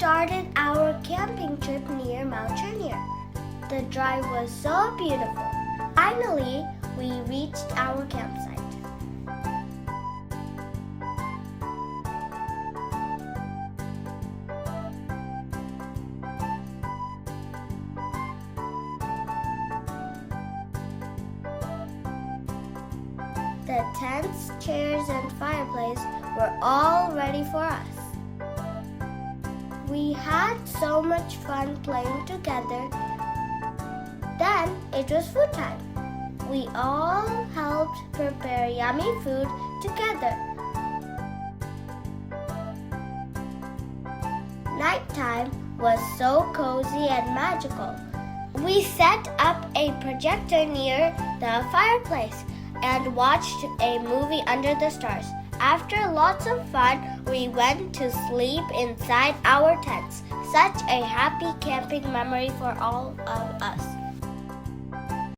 started our camping trip near Mount Rainier. The drive was so beautiful. Finally, we reached our campsite. The tents, chairs, and fireplace were all ready for us. We had so much fun playing together. Then it was food time. We all helped prepare yummy food together. Nighttime was so cozy and magical. We set up a projector near the fireplace and watched a movie under the stars. After lots of fun, we went to sleep inside our tents. Such a happy camping memory for all of us.